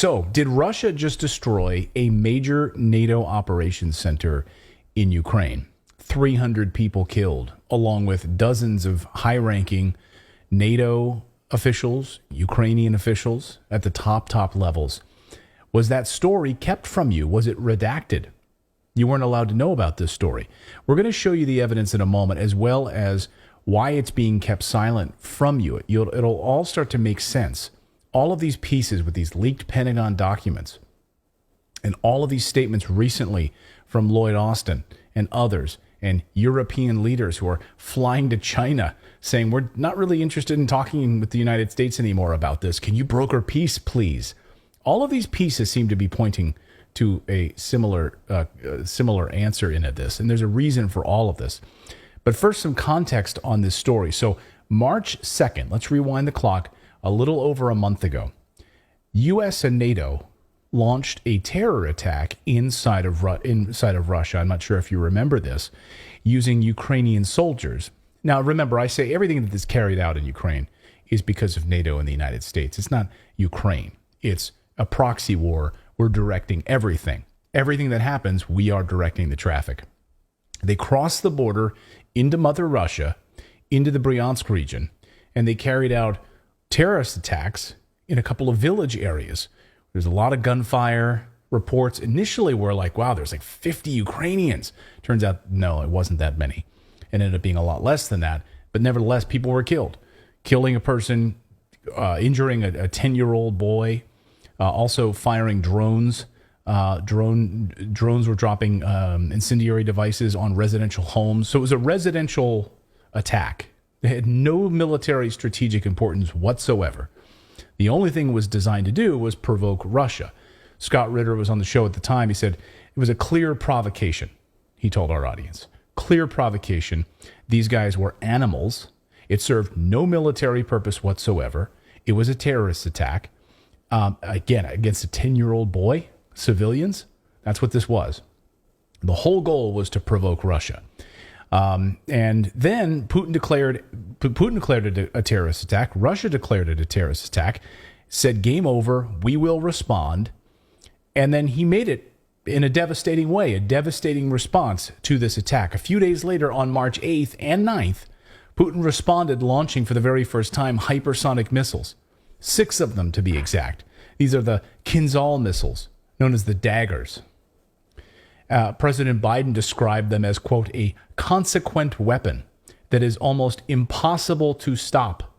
So, did Russia just destroy a major NATO operations center in Ukraine? 300 people killed, along with dozens of high-ranking NATO officials, Ukrainian officials at the top levels. Was that story kept from you? Was it redacted? You weren't allowed to know about this story. We're going to show you the evidence in a moment, as well as why it's being kept silent from you. It'll all start to make sense. All of these pieces with these leaked Pentagon documents and all of these statements recently from Lloyd Austin and others and European leaders who are flying to China saying, we're not really interested in talking with the United States anymore about this. Can you broker peace, please? All of these pieces seem to be pointing to a similar answer in this, and there's a reason for all of this. But first, some context on this story. So March 2nd, let's rewind the clock a little over a month ago, U.S. and NATO launched a terror attack inside of Russia. I'm not sure if you remember this, using Ukrainian soldiers. Now, remember, I say everything that is carried out in Ukraine is because of NATO and the United States. It's not Ukraine. It's a proxy war. We're directing everything. Everything that happens, we are directing the traffic. They crossed the border into Mother Russia, into the Bryansk region, and they carried out terrorist attacks in a couple of village areas. There's a lot of gunfire. Reports initially were like, wow, there's like 50 Ukrainians. Turns out, no, it wasn't that many. It ended up being a lot less than that. But nevertheless, people were killed. Killing a person, injuring a 10-year-old boy, also firing drones. Drones were dropping incendiary devices on residential homes. So it was a residential attack. It had no military strategic importance whatsoever. The only thing it was designed to do was provoke Russia. Scott Ritter was on the show at the time. He said it was a clear provocation, he told our audience. Clear provocation. These guys were animals. It served no military purpose whatsoever. It was a terrorist attack. Again, against a 10-year-old boy, civilians. That's what this was. The whole goal was to provoke Russia. And then Putin declared it a terrorist attack. Russia declared it a terrorist attack, said, game over, we will respond. And then he made it in a devastating way, a devastating response to this attack. A few days later, on March 8th and 9th, Putin responded, launching for the very first time hypersonic missiles, 6 of them to be exact. These are the Kinzhal missiles, known as the daggers. President Biden described them as, quote, a consequent weapon that is almost impossible to stop.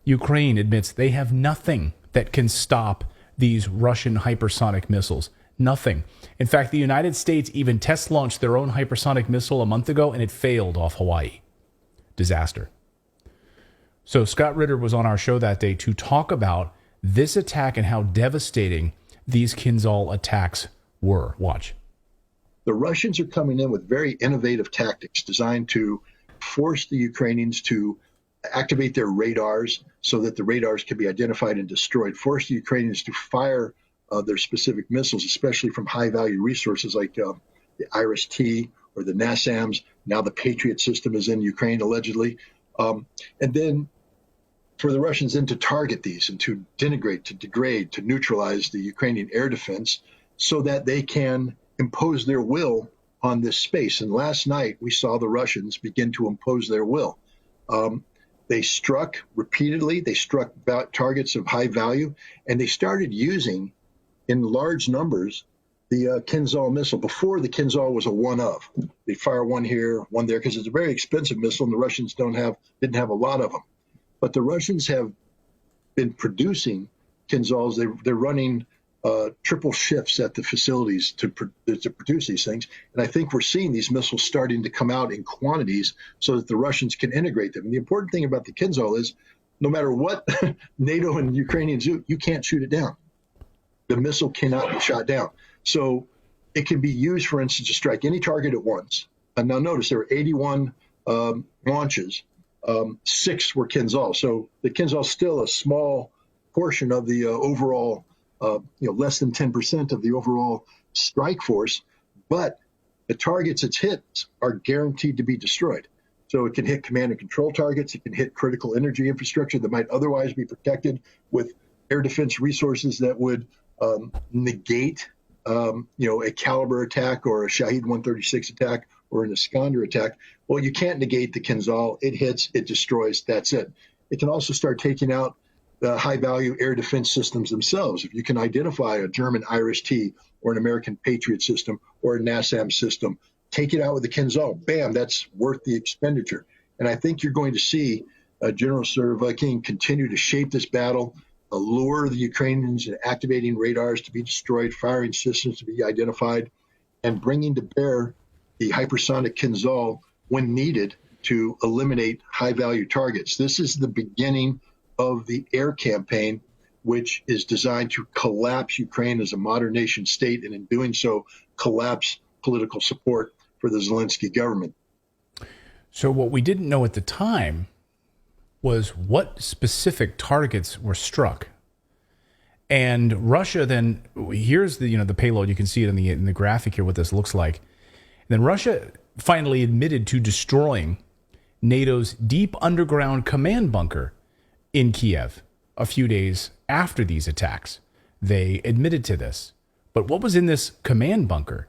Ukraine admits they have nothing that can stop these Russian hypersonic missiles. Nothing. In fact, the United States even test launched their own hypersonic missile a month ago, and it failed off Hawaii. Disaster. So Scott Ritter was on our show that day to talk about this attack and how devastating these Kinzhal attacks were. Watch. The Russians are coming in with very innovative tactics designed to force the Ukrainians to activate their radars so that the radars can be identified and destroyed, force the Ukrainians to fire their specific missiles, especially from high-value resources like the IRIS-T or the NASAMS. Now the Patriot system is in Ukraine, allegedly. And then for the Russians then to target these and to denigrate, to degrade, to neutralize the Ukrainian air defense so that they can impose their will on this space. And last night we saw the Russians begin to impose their will. They struck repeatedly. They struck targets of high value, and they started using in large numbers the Kinzhal missile. Before, the Kinzhal was a one of. They fire one here, one there, because it's a very expensive missile, and the Russians didn't have a lot of them. But the Russians have been producing Kinzhals. They're running triple shifts at the facilities to produce these things. And I think we're seeing these missiles starting to come out in quantities so that the Russians can integrate them. And the important thing about the Kinzhal is no matter what NATO and Ukrainians do, you can't shoot it down. The missile cannot be shot down. So it can be used, for instance, to strike any target at once. And now notice there were 81 launches. 6 were Kinzhal. So the Kinzhal is still a small portion of the overall less than 10% of the overall strike force, but the targets it's hit are guaranteed to be destroyed. So it can hit command and control targets. It can hit critical energy infrastructure that might otherwise be protected with air defense resources that would negate, a Caliber attack or a Shahed 136 attack or an Iskander attack. Well, you can't negate the Kinzhal. It hits, it destroys, that's it. It can also start taking out the high-value air defense systems themselves. If you can identify a German Iris-T or an American Patriot system or a NASAM system, take it out with the Kinzhal. Bam, that's worth the expenditure. And I think you're going to see General Surovikin continue to shape this battle, allure the Ukrainians in activating radars to be destroyed, firing systems to be identified, and bringing to bear the hypersonic Kinzhal when needed to eliminate high-value targets. This is the beginning of the air campaign, which is designed to collapse Ukraine as a modern nation state, and in doing so, collapse political support for the Zelensky government. So what we didn't know at the time was what specific targets were struck. And Russia then, here's the payload. You can see it in the graphic here, what this looks like. And then Russia finally admitted to destroying NATO's deep underground command bunker in Kiev a few days after these attacks. They admitted to this. But what was in this command bunker?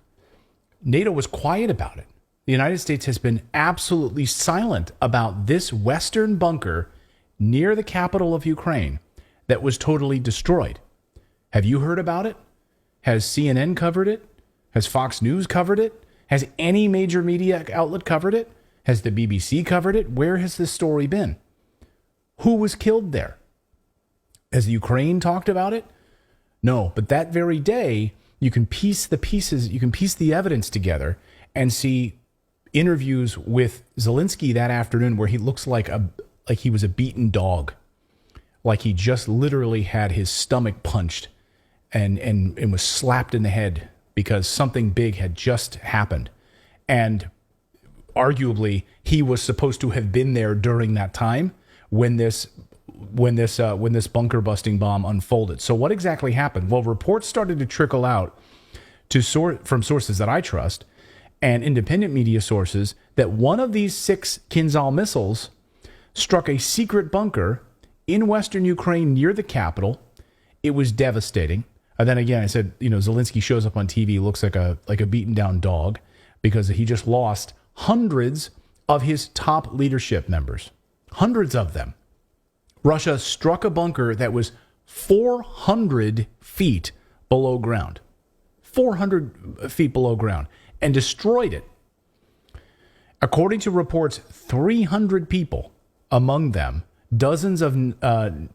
NATO was quiet about it. The United States has been absolutely silent about this Western bunker near the capital of Ukraine that was totally destroyed. Have you heard about it? Has CNN covered it? Has Fox News covered it? Has any major media outlet covered it? Has the BBC covered it? Where has this story been? Who was killed there? Has Ukraine talked about it? No, but that very day, you can piece the evidence together and see interviews with Zelensky that afternoon where he looks like he was a beaten dog, like he just literally had his stomach punched and was slapped in the head because something big had just happened. And arguably, he was supposed to have been there during that time when this bunker busting bomb unfolded. So what exactly happened? Well, reports started to trickle out from sources that I trust and independent media sources that one of these 6 Kinzhal missiles struck a secret bunker in western Ukraine near the capital. It was devastating. And then again, I said, Zelensky shows up on TV, looks like a beaten down dog because he just lost hundreds of his top leadership members, hundreds of them. Russia struck a bunker that was 400 feet below ground, 400 feet below ground, and destroyed it. According to reports, 300 people, among them dozens of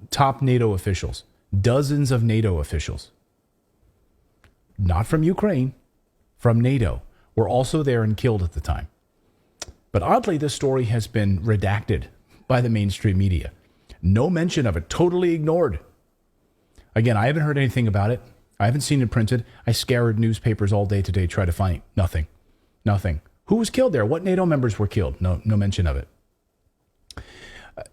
top NATO officials, not from Ukraine, from NATO, were also there and killed at the time. But oddly, this story has been redacted by the mainstream media. No mention of it, totally ignored. Again, I haven't heard anything about it. I haven't seen it printed. I scoured newspapers all day today, try to find nothing. Who was killed there? What NATO members were killed? No mention of it.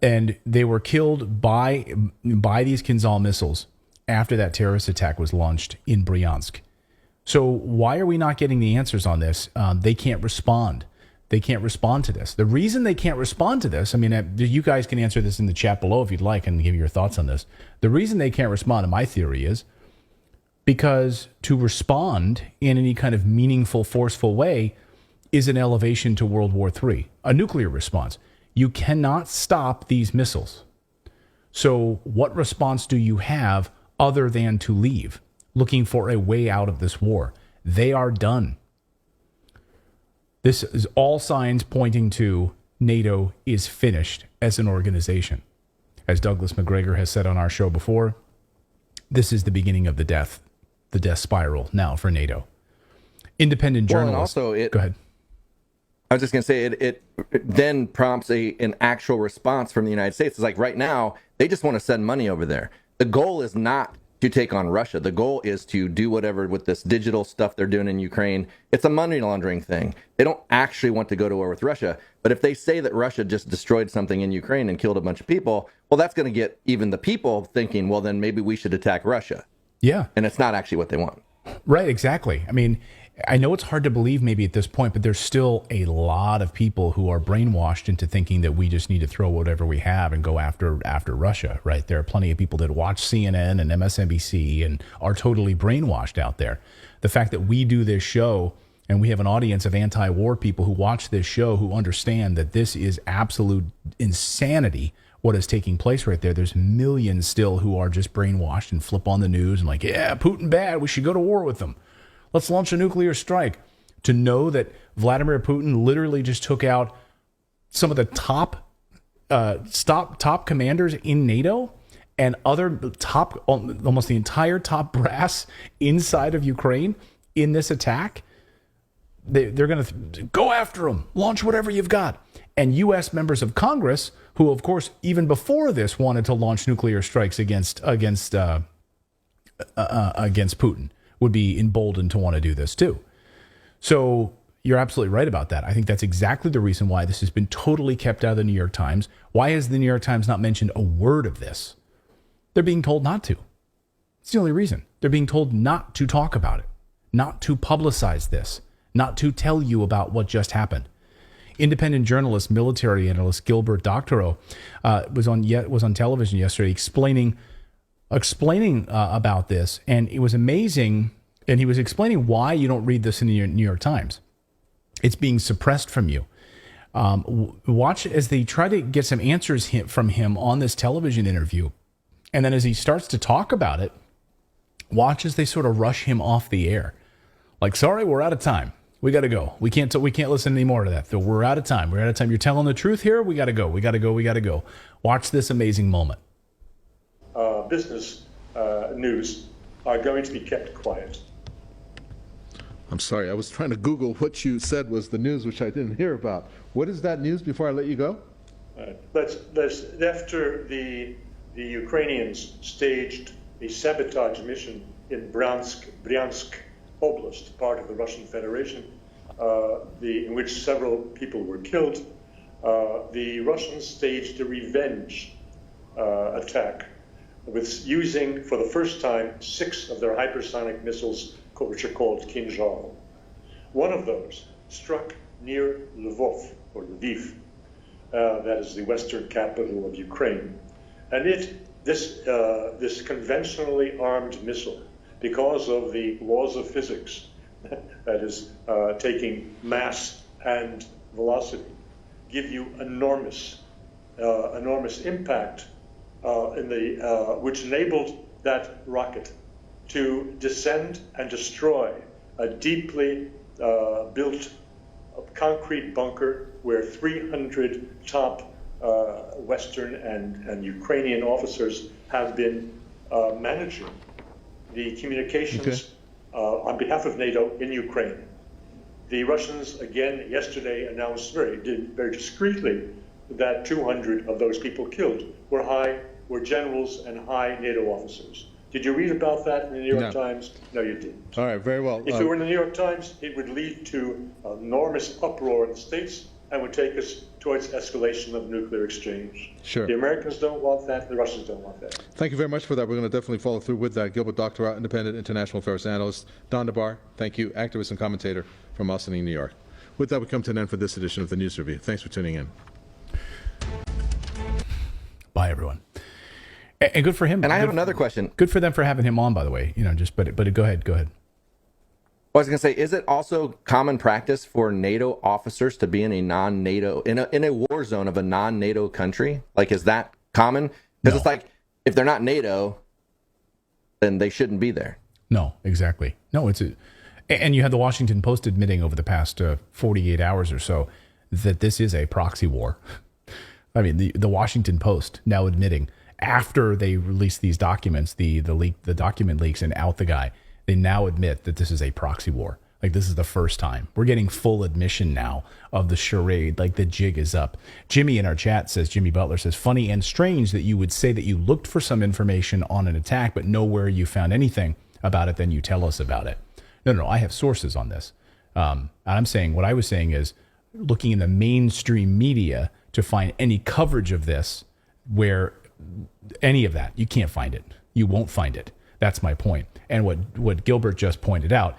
And they were killed by these Kinzhal missiles after that terrorist attack was launched in Bryansk. So why are we not getting the answers on this? They can't respond. They can't respond to this. The reason they can't respond to this, you guys can answer this in the chat below if you'd like and give your thoughts on this. The reason they can't respond, in my theory, is because to respond in any kind of meaningful, forceful way is an elevation to World War III, a nuclear response. You cannot stop these missiles. So what response do you have other than to leave, looking for a way out of this war? They are done. This is all signs pointing to NATO is finished as an organization. As Douglas McGregor has said on our show before, this is the beginning of the death spiral now for NATO. Independent journalists. Well, and also go ahead. I was just going to say it then prompts an actual response from the United States. It's like right now, they just want to send money over there. The goal is not to take on Russia. The goal is to do whatever with this digital stuff they're doing in Ukraine. It's a money laundering thing. They don't actually want to go to war with Russia. But if they say that Russia just destroyed something in Ukraine and killed a bunch of people, well, that's going to get even the people thinking, well, then maybe we should attack Russia. Yeah. And it's not actually what they want. Right, exactly. I know it's hard to believe maybe at this point, but there's still a lot of people who are brainwashed into thinking that we just need to throw whatever we have and go after Russia, right? There are plenty of people that watch CNN and MSNBC and are totally brainwashed out there. The fact that we do this show and we have an audience of anti-war people who watch this show who understand that this is absolute insanity, what is taking place right there. There's millions still who are just brainwashed and flip on the news and like, yeah, Putin bad, we should go to war with them. Let's launch a nuclear strike. To know that Vladimir Putin literally just took out some of the top commanders in NATO and other top, almost the entire top brass inside of Ukraine in this attack, they're going to go after them, launch whatever you've got. And U.S. members of Congress, who, of course, even before this wanted to launch nuclear strikes against Putin, would be emboldened to want to do this too. So you're absolutely right about that. I think that's exactly the reason why this has been totally kept out of the New York Times. Why has the New York Times not mentioned a word of this? They're being told not to. It's the only reason. They're being told not to talk about it, not to publicize this, not to tell you about what just happened. Independent journalist, military analyst Gilbert Doctorow was on television yesterday explaining about this, and it was amazing. And he was explaining why you don't read this in the New York Times. It's being suppressed from you. Watch as they try to get some answers from him on this television interview. And then as he starts to talk about it, watch as they sort of rush him off the air. Like, sorry, we're out of time. We got to go. We can't listen anymore to that. We're out of time. We're out of time. You're telling the truth here. We got to go. We got to go. We got to go. Watch this amazing moment. Business news are going to be kept quiet. I'm sorry, I was trying to Google what you said was the news, which I didn't hear about. What is that news before I let you go? After the Ukrainians staged a sabotage mission in Bryansk Oblast, part of the Russian Federation, in which several people were killed, the Russians staged a revenge attack with using, for the first time, 6 of their hypersonic missiles, which are called Kinzhal. One of those struck near Lvov, or Lviv, that is the western capital of Ukraine. And this conventionally armed missile, because of the laws of physics, that is, taking mass and velocity, give you enormous impact, which enabled that rocket to descend and destroy a deeply built concrete bunker where 300 top Western and Ukrainian officers have been managing the communications on behalf of NATO in Ukraine. The Russians, again, yesterday announced very discreetly that 200 of those people killed were generals and high NATO officers. Did you read about that in the New York Times? No, you didn't. All right, very well. If it were in the New York Times, it would lead to enormous uproar in the States and would take us towards escalation of nuclear exchange. Sure. The Americans don't want that. The Russians don't want that. Thank you very much for that. We're going to definitely follow through with that. Gilbert Doctorow, independent international affairs analyst. Don DeBar, thank you, activist and commentator from Austin, New York. With that, we come to an end for this edition of the News Review. Thanks for tuning in. Bye, everyone. And good for him. And I have another question. Good for them for having him on, by the way. But go ahead. Well, I was going to say, is it also common practice for NATO officers to be in a non-NATO, in a war zone of a non-NATO country? Like, is that common? Because It's like, if they're not NATO, then they shouldn't be there. No, exactly. No, and you had the Washington Post admitting over the past 48 hours or so that this is a proxy war. I mean, the Washington Post now admitting, after they released these documents, the document leaks and out the guy, they now admit that this is a proxy war. Like, this is the first time. We're getting full admission now of the charade, like the jig is up. Jimmy in our chat says, Jimmy Butler says, funny and strange that you would say that you looked for some information on an attack, but nowhere you found anything about it, then you tell us about it. No, I have sources on this. I'm saying, what I was saying is, looking in the mainstream media to find any coverage of this where any of that, you can't find it. You won't find it. That's my point. And what Gilbert just pointed out,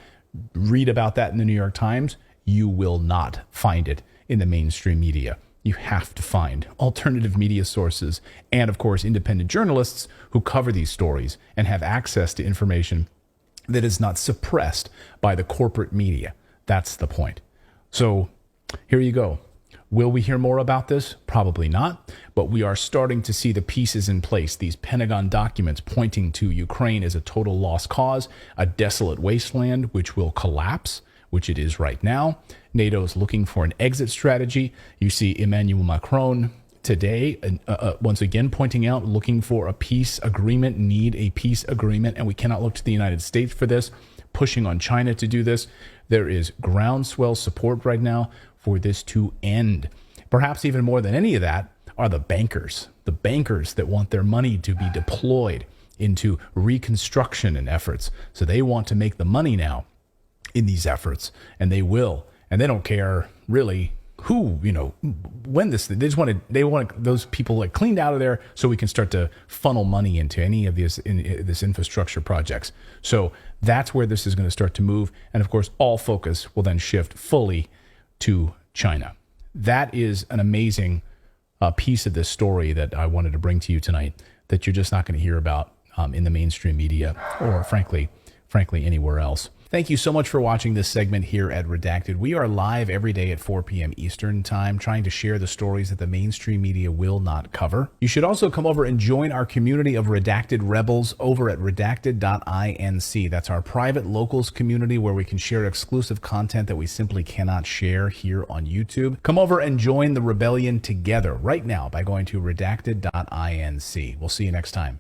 read about that in the New York Times, you will not find it in the mainstream media. You have to find alternative media sources and, of course, independent journalists who cover these stories and have access to information that is not suppressed by the corporate media. That's the point. So here you go. Will we hear more about this? Probably not, but we are starting to see the pieces in place. These Pentagon documents pointing to Ukraine as a total lost cause, a desolate wasteland which will collapse, which it is right now. NATO is looking for an exit strategy. You see Emmanuel Macron today, once again, pointing out, looking for a peace agreement, need a peace agreement, and we cannot look to the United States for this, pushing on China to do this. There is groundswell support right now for this to end. Perhaps even more than any of that are the bankers that want their money to be deployed into reconstruction and efforts. So they want to make the money now in these efforts, and they will. And they don't care really who, when this, they want those people like cleaned out of there so we can start to funnel money into any of this infrastructure projects. So that's where this is going to start to move. And of course, all focus will then shift fully to China. That is an amazing piece of this story that I wanted to bring to you tonight that you're just not going to hear about in the mainstream media or frankly anywhere else. Thank you so much for watching this segment here at Redacted. We are live every day at 4 p.m. Eastern Time, trying to share the stories that the mainstream media will not cover. You should also come over and join our community of Redacted Rebels over at redacted.inc. That's our private locals community where we can share exclusive content that we simply cannot share here on YouTube. Come over and join the rebellion together right now by going to redacted.inc. We'll see you next time.